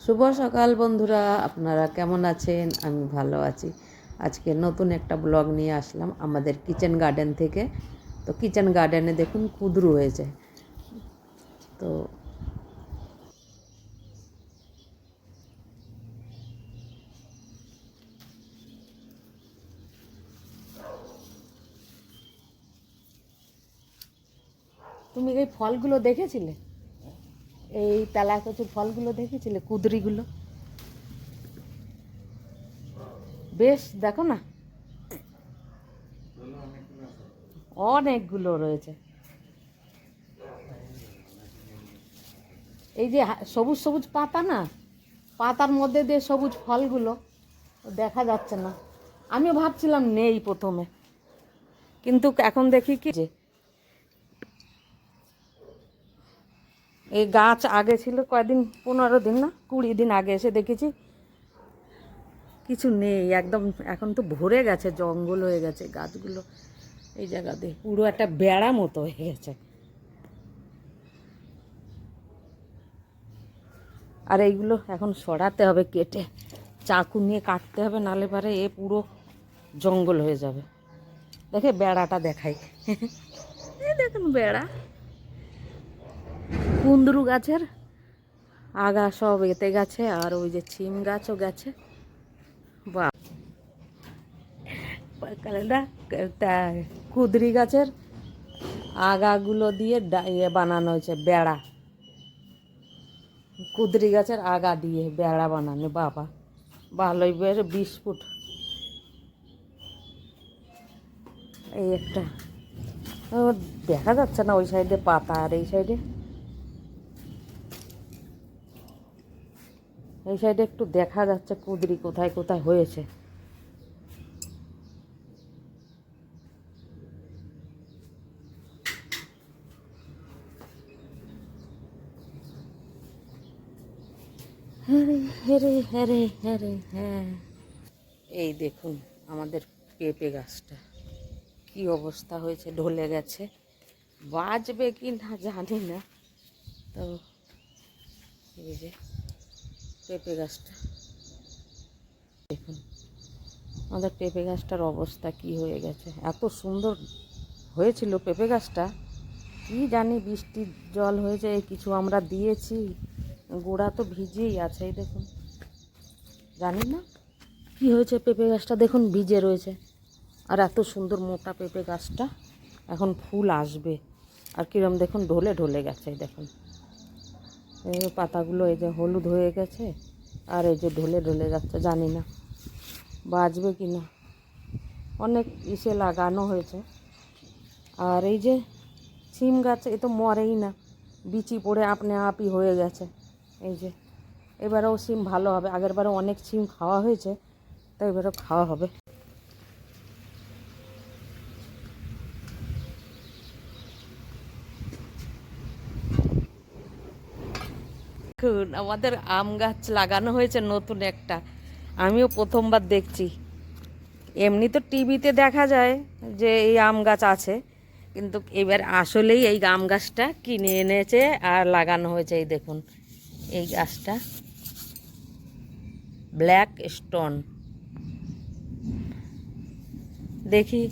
শুভ সকাল বন্ধুরা, আপনারা কেমন আছেন? আমি ভালো আছি। আজকে নতুন একটা ব্লগ নিয়ে আসলাম আমাদের কিচেন গার্ডেন থেকে। তো কিচেন গার্ডেনে দেখুন কুঁদরু হয়েছে। তো তুমি এই ফলগুলো দেখেছিলে? এই তেলাকুচুর ফলগুলো দেখেছিলে? কুঁদরিগুলো বেশ, দেখো না, অনেকগুলো রয়েছে। এই যে সবুজ সবুজ পাতা না, পাতার মধ্যে দিয়ে সবুজ ফলগুলো দেখা যাচ্ছে না। আমিও ভাবছিলাম নেই প্রথমে, কিন্তু এখন দেখি কি যে এই গাছ আগে ছিল কয়দিন, 15 দিন না 20 দিন আগে এসে দেখেছি কিছু নেই একদম। এখন তো ভরে গেছে, জঙ্গল হয়ে গেছে গাছগুলো। এই জায়গাতে পুরো একটা বেড়া মতো হয়ে গেছে। আর এইগুলো এখন সরাতে হবে, কেটে চাকু নিয়ে কাটতে হবে, নালে পারে এ পুরো জঙ্গল হয়ে যাবে। দেখে বেড়াটা দেখাই, এই দেখুন বেড়া। কুন্দরু গাছের আগা সব এতে গেছে, আর ওই যে ছিম গাছও গেছে। বা কুদরি গাছের আগাগুলো দিয়ে ইয়ে বানানো হয়েছে বেড়া। কুদরি গাছের আগা দিয়ে বেড়া বানানো, বাবা ভালোই, বেশ 20 ফুট। এই একটা দেখা যাচ্ছে না, ওই সাইডে পাতা, আর এই সাইডে একটু দেখা যাচ্ছে কুদরি কোথায় কোথায় হয়েছে। হ্যাঁ হ্যাঁ হ্যাঁ হ্যাঁ হ্যাঁ, এই দেখুন আমাদের পেঁপে গাছটা কি অবস্থা হয়েছে, ঢলে গেছে। বাঁচবে কি না জানি না। তো এই যে পেঁপে গাছটা দেখুন, আমাদের পেঁপে গাছটার অবস্থা কি হয়ে গেছে। এত সুন্দর হয়েছিল পেঁপে গাছটা, কি জানি বৃষ্টির জল হয়েছে, কিছু আমরা দিয়েছি, গোড়া তো ভিজেই আছে। এই দেখুন, জানি না কি হয়েছে, পেঁপে গাছটা দেখুন ভিজে রয়েছে। আর এত সুন্দর মোটা পেঁপে গাছটা, এখন ফুল আসবে। আর কিরম দেখুন ঢলে ঢলে গেছে, এই দেখুন এই পাতাগুলো, এই যে হলুদ হয়ে গেছে, আর এই যে ঢলে ঢলে যাচ্ছে। জানি না বাঁচবে কি না। অনেক ইসে লাগানো হয়েছে। আর এই যে সিম গাছ, এ তো মরেই না, বিচি পড়ে আপনি আপই হয়ে গেছে। এই যে এবারেও সিম ভালো হবে, আগের বারে অনেক সিম খাওয়া হয়েছে, তো এবারেও খাওয়া হবে। দেখুন আমাদের আম গাছ লাগানো হয়েছে নতুন একটা, আমিও প্রথমবার দেখছি। এমনি তো টিভিতে দেখা যায় যে এই আম গাছ আছে, কিন্তু এবার আসলেই এই আম গাছটা কিনে এনেছে আর লাগানো হয়েছে। এই দেখুন এই গাছটা ব্ল্যাক স্টোন, দেখি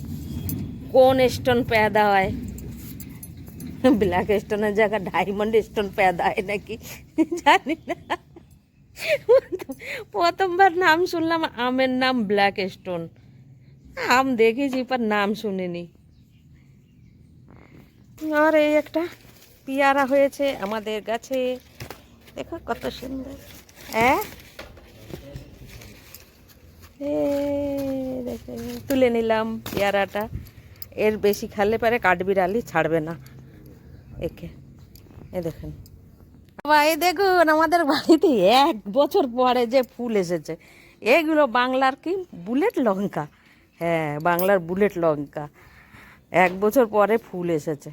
কোন স্টোন पैदा হয়। ব্ল্যাক স্টোনের জায়গায় ডায়মন্ড স্টোন पैदा হয় নাকি জানি না। প্রথমবার নাম শুনলাম আমের নাম ব্ল্যাক স্টোন। আম দেখেছি पर নাম শুনিনি। আর এই একটা পেয়ারা হয়েছে আমাদের গাছে, দেখো কত সুন্দর। হ্যাঁ, দেখো তুলে নিলাম পেয়ারাটা। এর বেশি খেলে পারে কাঠবিড়ালি ছাড়বে না একে। এই দেখুন বাবা, এই দেখুন আমাদের বাড়িতে 1 বছর পরে যে ফুল এসেছে। এগুলো বাংলার কি বুলেট লঙ্কা, হ্যাঁ বাংলার বুলেট লঙ্কা। 1 বছর পরে ফুল এসেছে।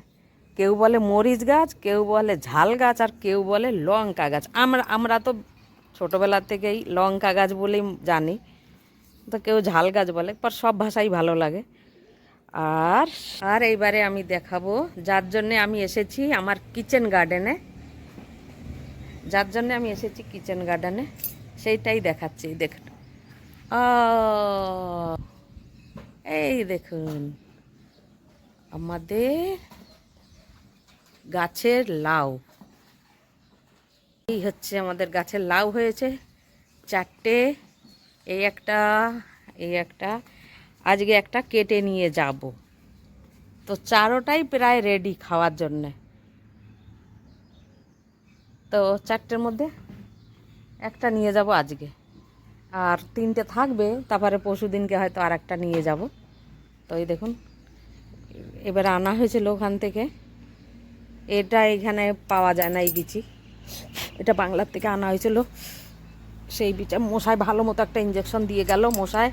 কেউ বলে মরিচ গাছ, কেউ বলে ঝাল গাছ, আর কেউ বলে লঙ্কা গাছ। আমরা আমরা তো ছোটোবেলা থেকেই লঙ্কা গাছ বলেই জানি, তো কেউ ঝাল গাছ বলে, পর সব ভাষাই ভালো লাগে। আর আর এইবারে আমি দেখাবো, যার জন্যে আমি এসেছি আমার কিচেন গার্ডেনে। যার জন্য আমি এসেছি কিচেন গার্ডেনে, সেইটাই দেখাচ্ছি। দেখুন, এই দেখুন আমাদের গাছের লাউ। এই হচ্ছে আমাদের গাছের লাউ হয়েছে 4টে, এই একটা আজকে একটা কেটে নিয়ে যাব। তো 4টাই প্রায় রেডি খাওয়ার জন্যে। তো 4টের মধ্যে একটা নিয়ে যাব আজকে, আর 3টে থাকবে, তারপরে পরশু দিনকে হয়তো আর একটা নিয়ে যাব। তো এই দেখুন, এবার আনা হয়েছিল ওখান থেকে। এটা এখানে পাওয়া যায় না এই বিচি, এটা বাংলার থেকে আনা হয়েছিল। সেই বিচে মশাই ভালো মতো একটা ইঞ্জেকশন দিয়ে গেল মশাই।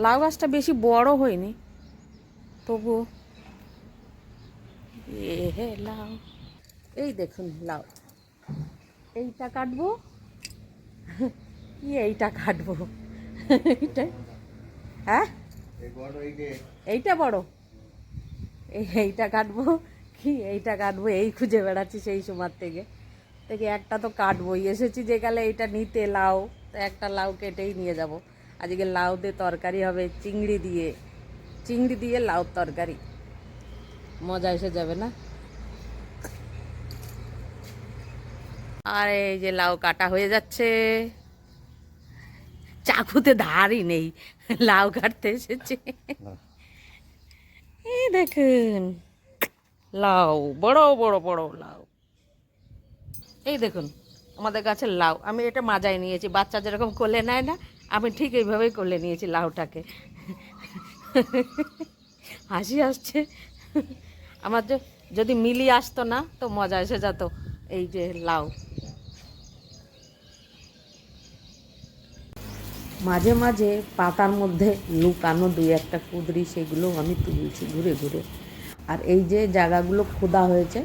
লাউ গাছটা বেশি বড় হয়নি, তবু হে লাউ। এই দেখুন লাউ, এইটা কাটবো কি এইটা কাটবো, এইটাই, হ্যাঁ এইটা বড়, এইটা কাটবো কি এইটা কাটবো, এই খুঁজে বেড়াচ্ছি সেই সময় থেকে একটা তো কাটবোই। এসেছি যে গেলে এইটা নিতে লাউ, তো একটা লাউ কেটেই নিয়ে যাব। আজকে লাউ দিয়ে তরকারি হবে, চিংড়ি দিয়ে লাউ তরকারি, মজা এসে যাবে না। আর এই যে লাউ কাটা হয়ে যাচ্ছে, চাকুতে ধারই নেই, লাউ কাটতে এসেছে। এই দেখুন লাউ, বড় বড় বড় লাউ। এই দেখুন আমাদের গাছের লাউ, আমি এটা মাজায় নিয়েছি, বাচ্চা যেরকম কোলে নেয় না, আমি ঠিক এইভাবেই কোলে নিয়েছি লাউটাকে। হাসি আসছে আমার, যদি মিলি আসতো না তো মজা এসে যেত। এই যে লাউ, মাঝে মাঝে পাতার মধ্যে লুকানো 2-1টা কুঁদরি, সেগুলো আমি তুলছি ঘুরে ঘুরে। আর এই যে জায়গাগুলো খোদা হয়েছে,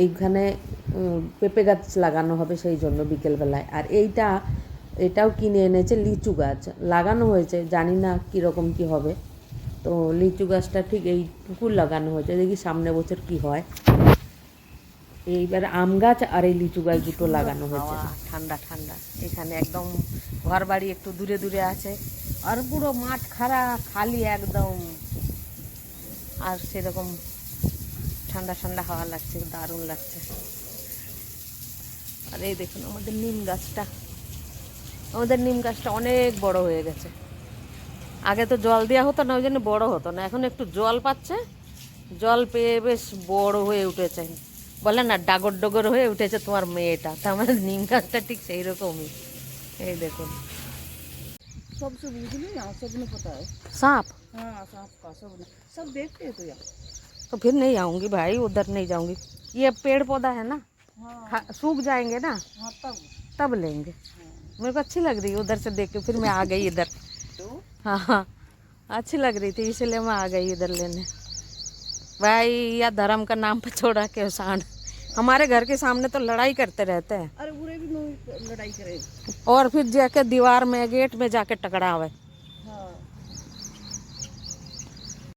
এইখানে পেঁপে গাছ লাগানো হবে, সেই জন্য বিকেলবেলায়। আর এটাও কিনে এনেছে লিচু গাছ, লাগানো হয়েছে, জানি না কীরকম কী হবে। তো লিচু গাছটা ঠিক এইটুকু লাগানো হয়েছে, দেখি সামনে বছর কি হয়। এইবার আম গাছ আর এই লিচু গাছ দুটো লাগানো হয়েছে। ঠান্ডা ঠান্ডা এখানে, একদম ঘর বাড়ি একটু দূরে দূরে আছে, আর পুরো মাঠ খালি একদম, আর সেরকম ঠান্ডা ঠান্ডা হাওয়া লাগছে, দারুণ লাগছে। আর এই দেখুন আমাদের নিম গাছটা অনেক বড় হয়ে গেছে। আগে তো জল দেওয়া হতো না, ওই জন্য বড় হতো না, এখন একটু জল পাচ্ছে, জল পেয়ে বেশ বড় হয়ে উঠেছে। বলে না ডাগর ডগর হয়ে উঠেছে তোমার মেয়েটা, তো আমাদের নিম গাছটা ঠিক সেই রকমই। এই দেখুন सांप, सब देखते हैं तो यार। तो फिर नहीं आऊंगी भाई, उधर नहीं जाऊंगी। ये पेड़ पौधा है ना, सूख जाएंगे ना, हाँ तब लेंगे। मेरे को अच्छी लग रही है उधर से देख के, फिर मैं आ गई इधर। हाँ हाँ, अच्छी लग रही थी इसलिए मैं आ गई इधर लेने। भाई या धर्म का नाम पे छोड़ा के सांड, हमारे घर के सामने तो लड़ाई करते रहते हैं। अरे बुरे भी लड़ाई करे, और फिर जाके दीवार में गेट में जाके टकरा हुए।